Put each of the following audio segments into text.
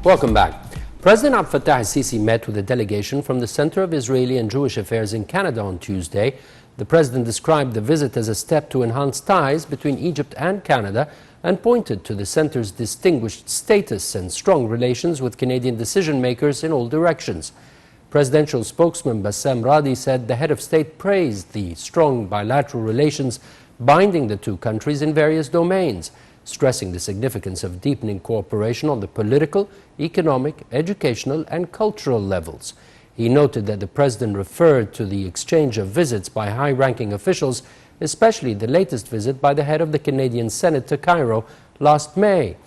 Welcome back. President Abdel Fattah al-Sisi met with a delegation from the Center of Israeli and Jewish Affairs in Canada on Tuesday. The president described the visit as a step to enhance ties between Egypt and Canada and pointed to the center's distinguished status and strong relations with Canadian decision-makers in all directions. Presidential spokesman Bassem Radi said the head of state praised the strong bilateral relations binding the two countries in various domains, stressing the significance of deepening cooperation on the political, economic, educational and cultural levels. He noted that the president referred to the exchange of visits by high-ranking officials, especially the latest visit by the head of the Canadian Senate to Cairo last May.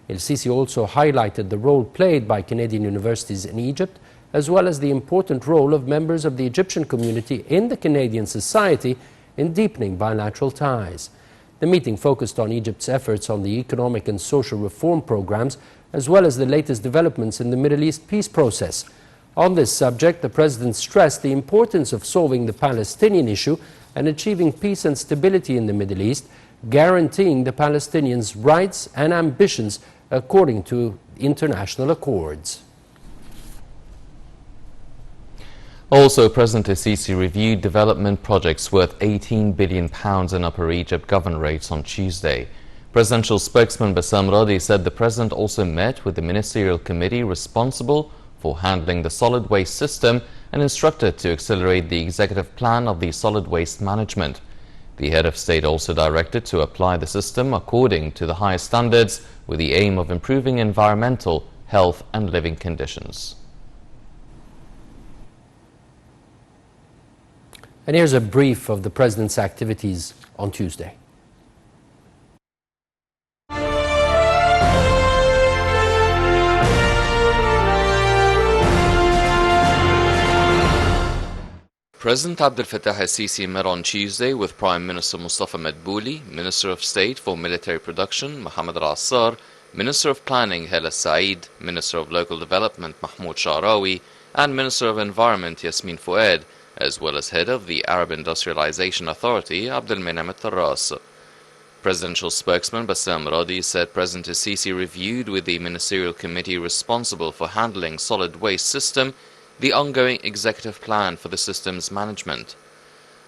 El-Sisi also highlighted the role played by Canadian universities in Egypt, as well as the important role of members of the Egyptian community in the Canadian society in deepening bilateral ties. The meeting focused on Egypt's efforts on the economic and social reform programs, as well as the latest developments in the Middle East peace process. On this subject, the president stressed the importance of solving the Palestinian issue and achieving peace and stability in the Middle East, guaranteeing the Palestinians' rights and ambitions according to international accords. Also, President el-Sisi reviewed development projects worth £18 billion in Upper Egypt governorates on Tuesday. Presidential spokesman Bassem Radi said the president also met with the ministerial committee responsible for handling the solid waste system and instructed to accelerate the executive plan of the solid waste management. The head of state also directed to apply the system according to the highest standards with the aim of improving environmental, health and living conditions. And here's a brief of the president's activities on Tuesday. President Abdel Fattah al-Sisi met on Tuesday with Prime Minister Mustafa Madbouli, Minister of State for Military Production Mohammed al-Assar, Minister of Planning Hala Saeed, Minister of Local Development Mahmoud Sha'rawi, and Minister of Environment Yasmin Fouad, as well as head of the Arab Industrialization Authority Abdelmenem al-Tarras. Presidential spokesman Bassem Radi said President el-Sisi reviewed with the ministerial committee responsible for handling solid waste system the ongoing executive plan for the system's management.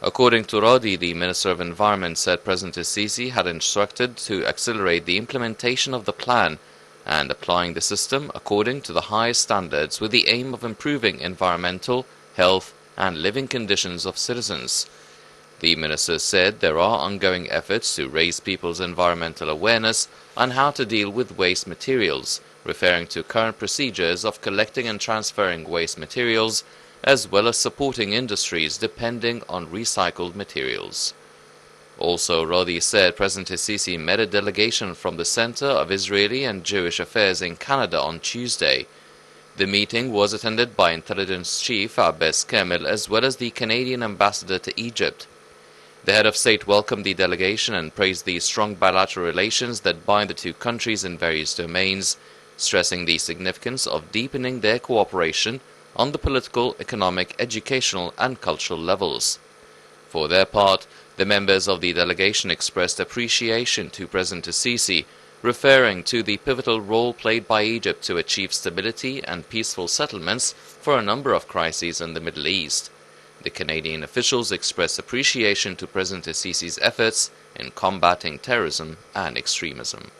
According to Radi, the Minister of Environment said President el-Sisi had instructed to accelerate the implementation of the plan and applying the system according to the highest standards with the aim of improving environmental, health and living conditions of citizens. The minister said there are ongoing efforts to raise people's environmental awareness on how to deal with waste materials, referring to current procedures of collecting and transferring waste materials, as well as supporting industries depending on recycled materials. Also, Radi said President el-Sisi met a delegation from the Center of Israeli and Jewish Affairs in Canada on Tuesday. The meeting was attended by Intelligence Chief Abbas Kamel as well as the Canadian Ambassador to Egypt. The head of state welcomed the delegation and praised the strong bilateral relations that bind the two countries in various domains, stressing the significance of deepening their cooperation on the political, economic, educational and cultural levels. For their part, the members of the delegation expressed appreciation to President el-Sisi, referring to the pivotal role played by Egypt to achieve stability and peaceful settlements for a number of crises in the Middle East. The Canadian officials expressed appreciation to President el-Sisi's efforts in combating terrorism and extremism.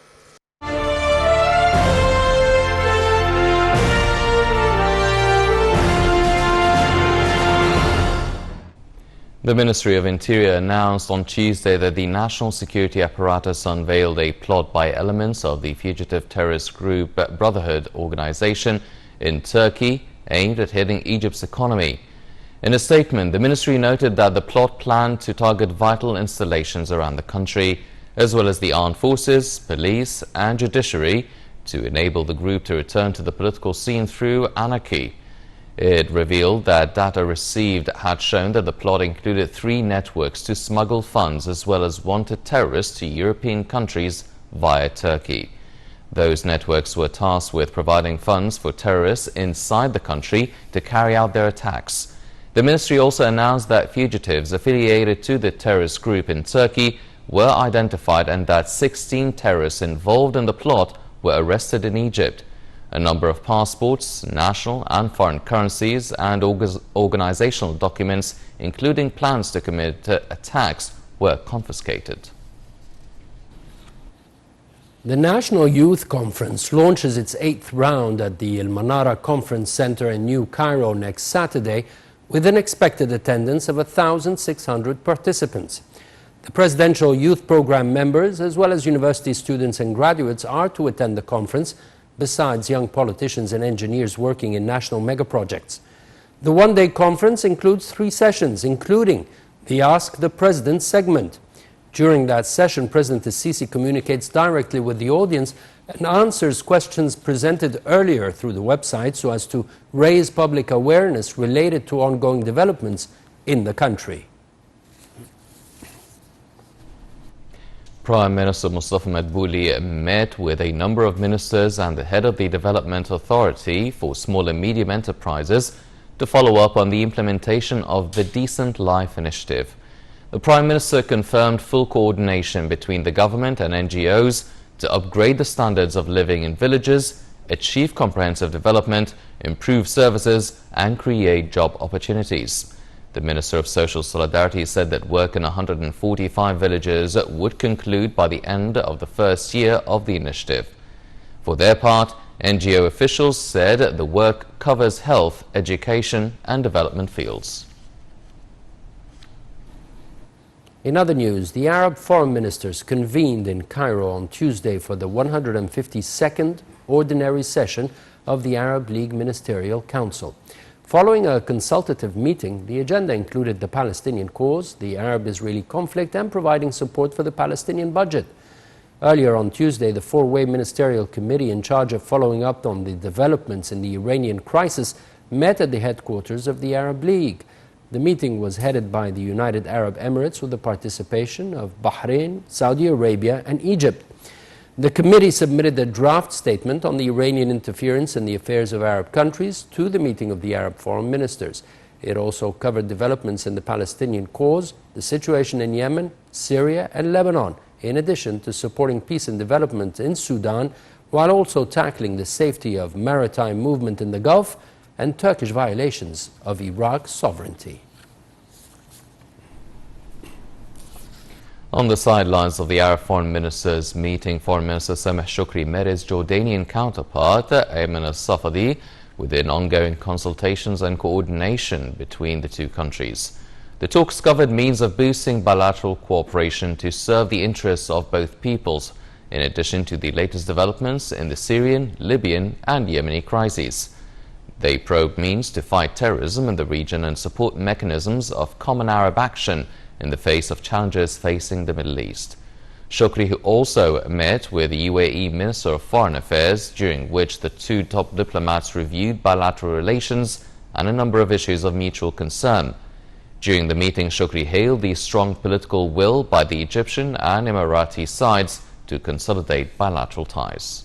The Ministry of Interior announced on Tuesday that the national security apparatus unveiled a plot by elements of the fugitive terrorist group Brotherhood organization in Turkey aimed at hitting Egypt's economy. In a statement, the ministry noted that the plot planned to target vital installations around the country, as well as the armed forces, police and judiciary, to enable the group to return to the political scene through anarchy. It revealed that data received had shown that the plot included 3 networks to smuggle funds as well as wanted terrorists to European countries via Turkey. Those networks were tasked with providing funds for terrorists inside the country to carry out their attacks. The ministry also announced that fugitives affiliated to the terrorist group in Turkey were identified and that 16 terrorists involved in the plot were arrested in Egypt. a number of passports, national and foreign currencies, and organizational documents, including plans to commit attacks, were confiscated. The National Youth Conference launches its 8th round at the El Manara Conference Center in New Cairo next Saturday, with an expected attendance of 1,600 participants. The Presidential Youth Program members, as well as university students and graduates, are to attend the conference, besides young politicians and engineers working in national megaprojects. The one-day conference includes 3 sessions, including the Ask the President segment. During that session, President Sisi communicates directly with the audience and answers questions presented earlier through the website so as to raise public awareness related to ongoing developments in the country. Prime Minister Mustafa Madbouli met with a number of ministers and the head of the Development Authority for Small and Medium Enterprises to follow up on the implementation of the Decent Life Initiative. The Prime Minister confirmed full coordination between the government and NGOs to upgrade the standards of living in villages, achieve comprehensive development, improve services and create job opportunities. The Minister of Social Solidarity said that work in 145 villages would conclude by the end of the first year of the initiative. For their part, NGO officials said the work covers health, education and development fields. In other news, the Arab foreign ministers convened in Cairo on Tuesday for the 152nd ordinary session of the Arab League Ministerial Council. Following a consultative meeting, the agenda included the Palestinian cause, the Arab-Israeli conflict, and providing support for the Palestinian budget. Earlier on Tuesday, the four-way ministerial committee in charge of following up on the developments in the Iranian crisis met at the headquarters of the Arab League. The meeting was headed by the United Arab Emirates with the participation of Bahrain, Saudi Arabia and Egypt. The committee submitted a draft statement on the Iranian interference in the affairs of Arab countries to the meeting of the Arab foreign ministers. It also covered developments in the Palestinian cause, the situation in Yemen, Syria and Lebanon, in addition to supporting peace and development in Sudan, while also tackling the safety of maritime movement in the Gulf and Turkish violations of Iraq's sovereignty. On the sidelines of the Arab Foreign Ministers meeting, Foreign Minister Sameh Shoukry met his Jordanian counterpart, Ayman al-Safadi, within ongoing consultations and coordination between the two countries. The talks covered means of boosting bilateral cooperation to serve the interests of both peoples, in addition to the latest developments in the Syrian, Libyan and Yemeni crises. They probed means to fight terrorism in the region and support mechanisms of common Arab action in the face of challenges facing the Middle East. Shoukry, who also met with the UAE Minister of Foreign Affairs, during which the two top diplomats reviewed bilateral relations and a number of issues of mutual concern. During the meeting, Shoukry hailed the strong political will by the Egyptian and Emirati sides to consolidate bilateral ties.